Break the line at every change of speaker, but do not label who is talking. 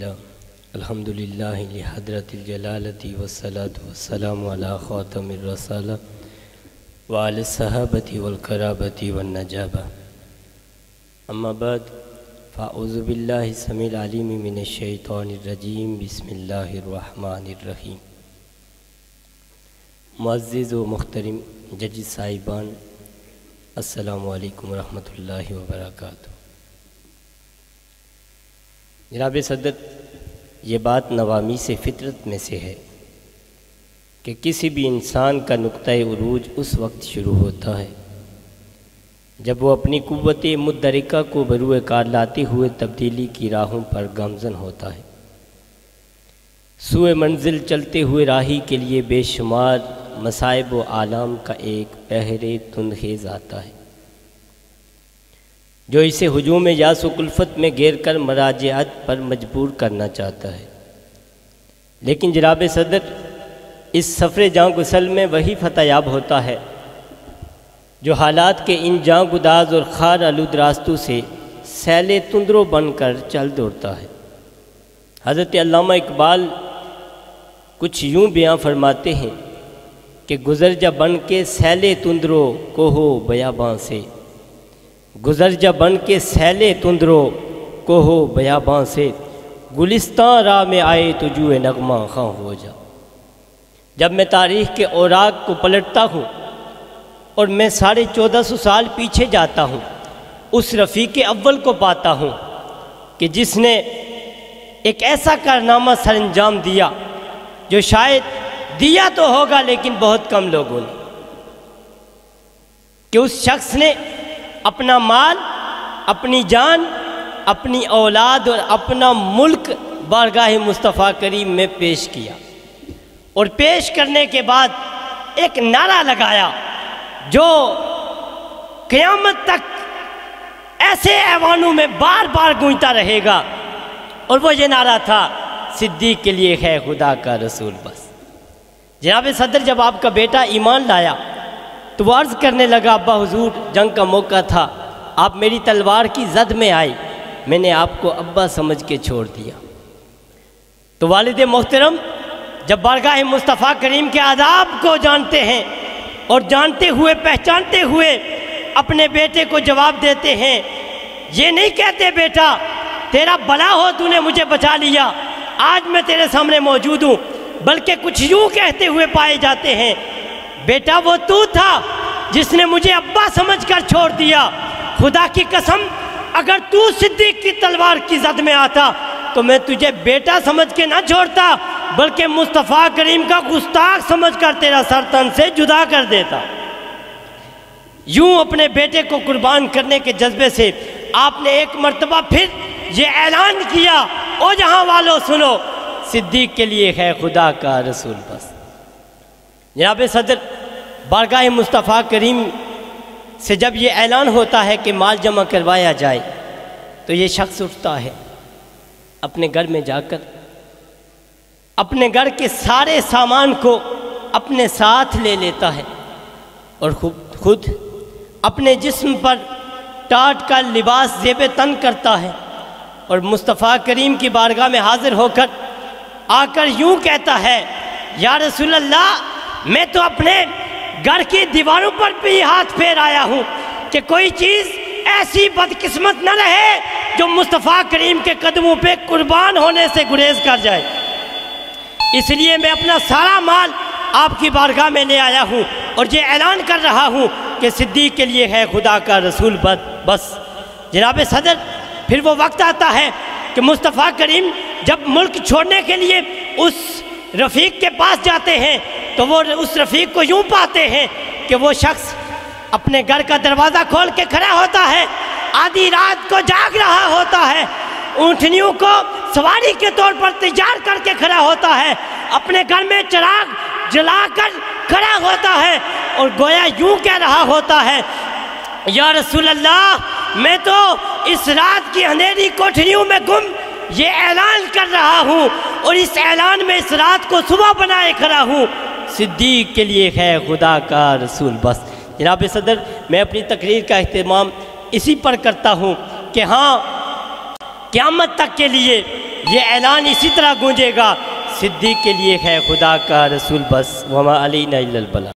الحمدللہ لحضرت الجلالتی والصلاة والسلام علی خاتم الرسالہ وعلی الصحابة والقرابة والنجابہ اما بعد فاعوذ باللہ السمیع العلیم من الشیطان الرجیم بسم اللہ الرحمن الرحیم۔ معزز و محترم جج صاحبان، السلام علیکم ورحمۃ اللہ وبرکاتہ۔ جناب صدر، یہ بات نوامی سے فطرت میں سے ہے کہ کسی بھی انسان کا نقطہ عروج اس وقت شروع ہوتا ہے جب وہ اپنی قوت مدرکہ کو بروئے کار لاتے ہوئے تبدیلی کی راہوں پر گامزن ہوتا ہے۔ سوئے منزل چلتے ہوئے راہی کے لیے بے شمار مصائب و آلام کا ایک بحر تندخیز آتا ہے جو اسے ہجوم یاس و کلفت میں گھیر کر مراجعت پر مجبور کرنا چاہتا ہے، لیکن جناب صدر اس سفر جاں گسل میں وہی فتح یاب ہوتا ہے جو حالات کے ان جاں گداز اور خار آلود راستوں سے سیل تندرو بن کر چل دوڑتا ہے۔ حضرت علامہ اقبال کچھ یوں بیان فرماتے ہیں کہ گزر جا بن کے سیل تندرو کوہو بیاباں سے، گزر جا بن کے سیلے تندرو کوہو بیاباں سے، گلستان راہ میں آئے تو جوئے نغمہ خواں ہو جا۔ جب میں تاریخ کے اوراق کو پلٹتا ہوں اور میں 1450 سال پیچھے جاتا ہوں، اس رفیق اول کو پاتا ہوں کہ جس نے ایک ایسا کارنامہ سر انجام دیا جو شاید دیا تو ہوگا لیکن بہت کم لوگوں نے، کہ اس شخص نے اپنا مال، اپنی جان، اپنی اولاد اور اپنا ملک بارگاہ مصطفیٰ کریم میں پیش کیا، اور پیش کرنے کے بعد ایک نعرہ لگایا جو قیامت تک ایسے ایوانوں میں بار بار گونجتا رہے گا، اور وہ یہ نعرہ تھا، صدیق کے لیے ہے خدا کا رسول بس۔ جناب صدر، جب آپ کا بیٹا ایمان لایا تو وہ عرض کرنے لگا، ابا حضور جنگ کا موقع تھا، آپ میری تلوار کی زد میں آئی، میں نے آپ کو ابا سمجھ کے چھوڑ دیا۔ تو والد محترم جب بارگاہ مصطفیٰ کریم کے آداب کو جانتے ہیں اور جانتے ہوئے پہچانتے ہوئے اپنے بیٹے کو جواب دیتے ہیں، یہ نہیں کہتے بیٹا تیرا بھلا ہو تو نے مجھے بچا لیا، آج میں تیرے سامنے موجود ہوں، بلکہ کچھ یوں کہتے ہوئے پائے جاتے ہیں، بیٹا وہ تو تھا جس نے مجھے ابا سمجھ کر چھوڑ دیا، خدا کی قسم اگر تو صدیق کی تلوار کی زد میں آتا تو میں تجھے بیٹا سمجھ کے نہ چھوڑتا بلکہ مصطفیٰ کریم کا گستاخ سمجھ کر تیرا سر تن سے جدا کر دیتا۔ یوں اپنے بیٹے کو قربان کرنے کے جذبے سے آپ نے ایک مرتبہ پھر یہ اعلان کیا، او جہاں والوں سنو، صدیق کے لیے ہے خدا کا رسول بس۔ جناب صدر، بارگاہ مصطفیٰ کریم سے جب یہ اعلان ہوتا ہے کہ مال جمع کروایا جائے تو یہ شخص اٹھتا ہے، اپنے گھر میں جا کر اپنے گھر کے سارے سامان کو اپنے ساتھ لے لیتا ہے اور خود اپنے جسم پر ٹاٹ کا لباس زیب تن کرتا ہے اور مصطفیٰ کریم کی بارگاہ میں حاضر ہو کر آ کر یوں کہتا ہے، یا رسول اللہ میں تو اپنے گھر کی دیواروں پر بھی ہاتھ پھیر آیا ہوں کہ کوئی چیز ایسی بدقسمت نہ رہے جو مصطفیٰ کریم کے قدموں پہ قربان ہونے سے گریز کر جائے، اس لیے میں اپنا سارا مال آپ کی بارگاہ میں لے آیا ہوں اور یہ اعلان کر رہا ہوں کہ صدیق کے لیے ہے خدا کا رسول بس۔ جناب صدر، پھر وہ وقت آتا ہے کہ مصطفیٰ کریم جب ملک چھوڑنے کے لیے اس رفیق کے پاس جاتے ہیں تو وہ اس رفیق کو یوں پاتے ہیں کہ وہ شخص اپنے گھر کا دروازہ کھول کے کھڑا ہوتا ہے، آدھی رات کو جاگ رہا ہوتا ہے، اونٹنیوں کو سواری کے طور پر تیار کر کے کھڑا ہوتا ہے، اپنے گھر میں چراغ جلا کر کھڑا ہوتا ہے اور گویا یوں کہہ رہا ہوتا ہے، یا رسول اللہ میں تو اس رات کی اندھیری کوٹھریوں میں گم یہ اعلان کر رہا ہوں اور اس اعلان میں اس رات کو صبح بنائے کھڑا ہوں، صدیق کے لیے ہے خدا کا رسول بس۔ جناب صدر، میں اپنی تقریر کا اہتمام اسی پر کرتا ہوں کہ ہاں قیامت تک کے لیے یہ اعلان اسی طرح گونجے گا، صدیق کے لیے ہے خدا کا رسول بس، وما علینا الا البلاغ۔